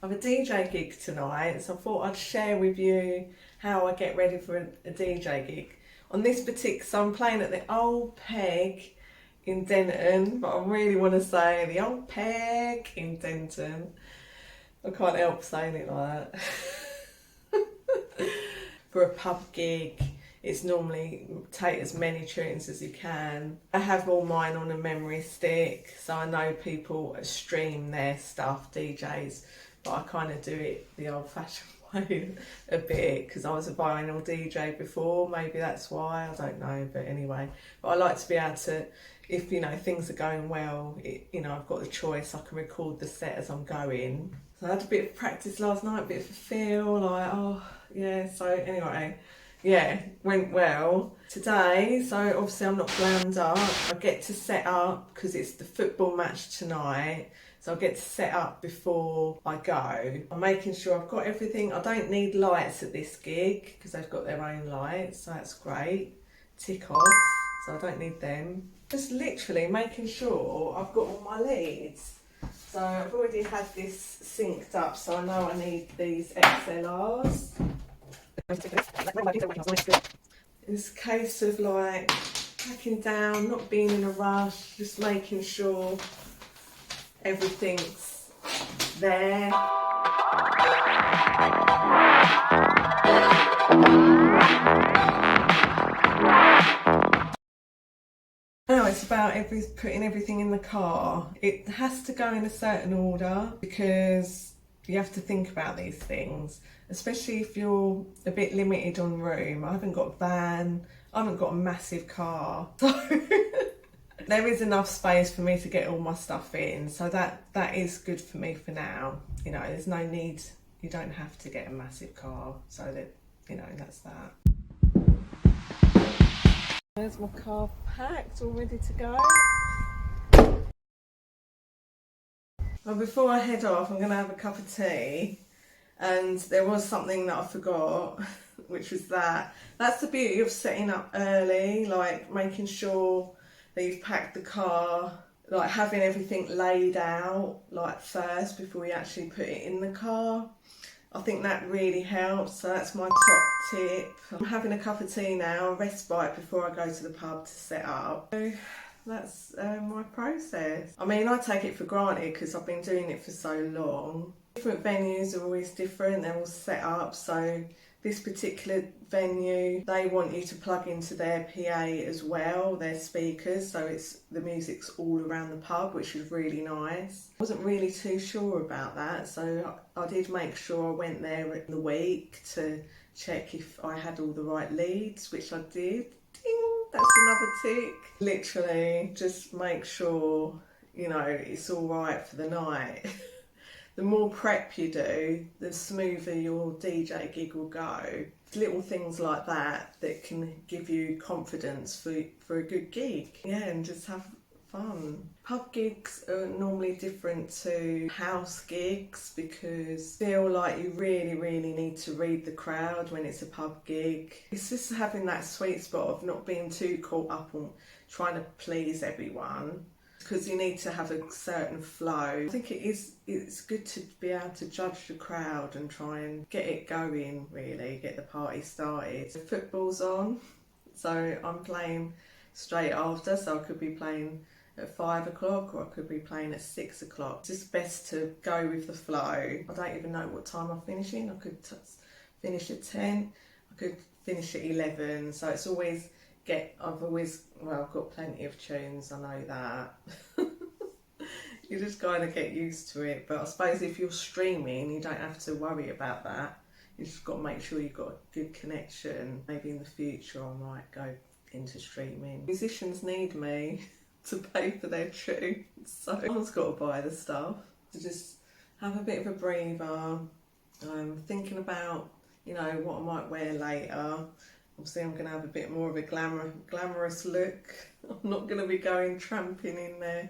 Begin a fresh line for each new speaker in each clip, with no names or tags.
I have a DJ gig tonight, so I thought I'd share with you how I get ready for a DJ gig. On this particular, so I'm playing at the Old Peg in Denton, but I really want to say the Old Peg in Denton. I can't help saying it like that. For a pub gig, it's normally take as many tunes as you can. I have all mine on a memory stick, so I know people stream their stuff, DJs, but I kind of do it the old-fashioned way a bit because I was a vinyl DJ before. Maybe that's why, I don't know, but anyway. But I like to be able to, if things are going well, I've got the choice. I can record the set as I'm going. So I had a bit of practice last night, a bit of a feel, like, oh yeah. So anyway, yeah, went well today. So obviously I'm not glammed up. I get to set up because it's the football match tonight. So I get to set up before I go. I'm making sure I've got everything. I don't need lights at this gig because they've got their own lights, so that's great. Tick off, so I don't need them. Just literally making sure I've got all my leads. So I've already had this synced up, so I know I need these XLRs. It's a case of like packing down, not being in a rush, just making sure everything's there. Now it's about putting everything in the car. It has to go in a certain order because you have to think about these things, especially if you're a bit limited on room. I haven't got a van, I haven't got a massive car, so there is enough space for me to get all my stuff in, so that is good for me for now. There's no need, you don't have to get a massive car, so that, that's that. There's my car packed, all ready to go. Well, before I head off, I'm going to have a cup of tea. And there was something that I forgot, which was that. That's the beauty of setting up early, like making sure that you've packed the car, like having everything laid out, like first before you actually put it in the car. I think that really helps, so that's my top tip. I'm having a cup of tea now, a respite before I go to the pub to set up. So that's my process. I mean, I take it for granted because I've been doing it for so long. Different venues are always different, they're all set up, so this particular venue, they want you to plug into their PA as well, their speakers, so the music's all around the pub, which is really nice. I wasn't really too sure about that, so I did make sure I went there in the week to check if I had all the right leads, which I did. Ding, that's another tick. Literally, just make sure, it's all right for the night. The more prep you do, the smoother your DJ gig will go. Little things like that can give you confidence for a good gig. Yeah, and just have fun. Pub gigs are normally different to house gigs because I feel like you really, really need to read the crowd when it's a pub gig. It's just having that sweet spot of not being too caught up on trying to please everyone, because you need to have a certain flow. I think it's good to be able to judge the crowd and try and get it going, really, get the party started. The football's on, so I'm playing straight after, so I could be playing at 5 o'clock or I could be playing at 6 o'clock. It's just best to go with the flow. I don't even know what time I'm finishing. I could finish at 10, I could finish at 11, so it's always I've got plenty of tunes, I know that. You just kind of get used to it, but I suppose if you're streaming, you don't have to worry about that. You just got to make sure you've got a good connection. Maybe in the future I might go into streaming. Musicians need me to pay for their tunes, so someone's got to buy the stuff. To just have a bit of a breather. I'm thinking about, what I might wear later. Obviously I'm going to have a bit more of a glamorous look. I'm not going to be going tramping in there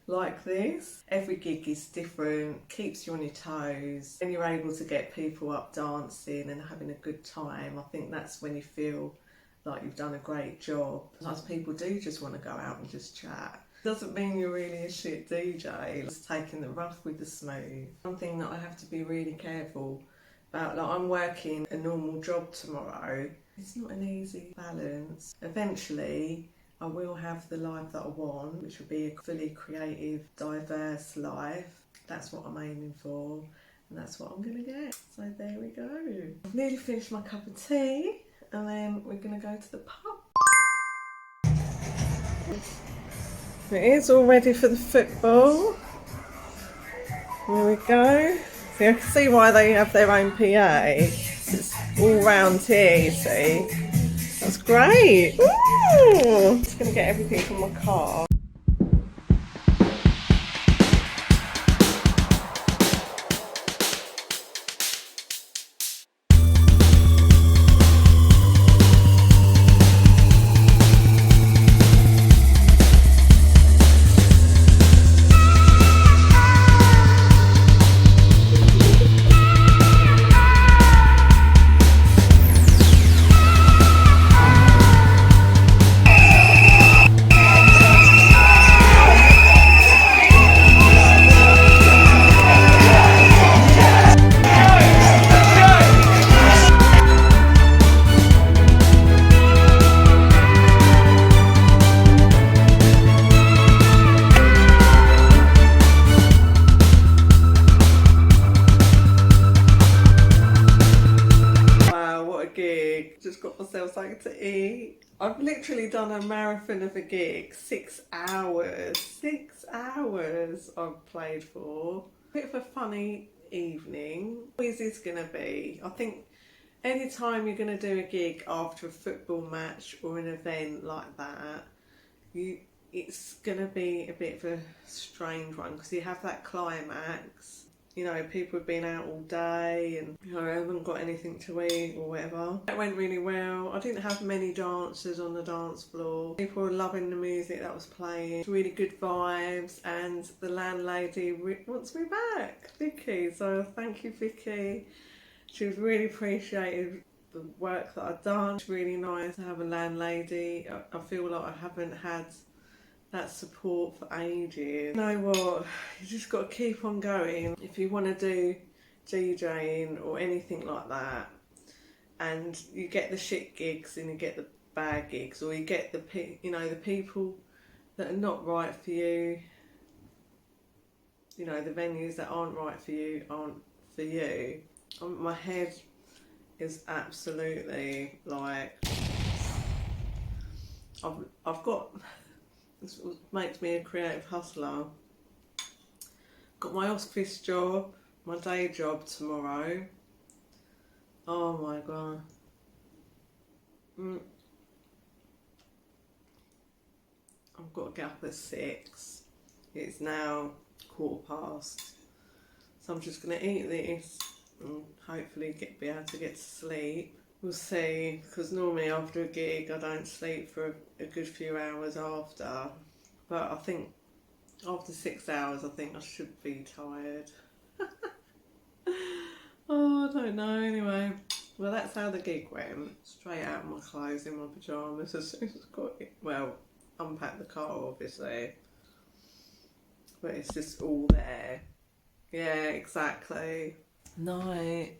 like this. Every gig is different, keeps you on your toes, and you're able to get people up dancing and having a good time. I think that's when you feel like you've done a great job. Sometimes people do just want to go out and just chat. Doesn't mean you're really a shit DJ. It's taking the rough with the smooth. One thing that I have to be really careful about, like I'm working a normal job tomorrow. It's not an easy balance. Eventually, I will have the life that I want, which will be a fully creative, diverse life. That's what I'm aiming for, and that's what I'm going to get. So there we go. I've nearly finished my cup of tea, and then we're going to go to the pub. It is all ready for the football. There we go. So you can see why they have their own PA. It's all round here, you see. That's great. Ooh. Just going to get everything from my car. Just got myself something to eat. I've literally done a marathon of a gig. 6 hours. 6 hours I've played for. Bit of a funny evening. Always is going to be. I think anytime you're going to do a gig after a football match or an event like that, it's going to be a bit of a strange one because you have that climax. You know, people have been out all day and, you know, haven't got anything to eat or whatever. It went really well. I didn't have many dancers on the dance floor. People were loving the music that was playing. Really good vibes, and the landlady wants me back, Vicky. So thank you, Vicky. She was really appreciated the work that I've done. It's really nice to have a landlady. I feel like I haven't had that support for ages. You know what, you just got to keep on going. If you want to do DJing or anything like that, and you get the shit gigs and you get the bad gigs, or you get the people that are not right for you, you know, the venues that aren't right for you aren't for you. My head is absolutely like, I've got, this makes me a creative hustler. Got my office job, my day job tomorrow. Oh my god. I've got to get up at 6. It's now 1:15. So I'm just going to eat this and hopefully be able to get to sleep. We'll see, because normally after a gig I don't sleep for a good few hours after, but I think after 6 hours I think I should be tired. Oh, I don't know. Anyway, well, that's how the gig went. Straight out of my clothes in my pyjamas as soon as I got it. Well, unpacked the car obviously, but it's just all there. Yeah, exactly. Night.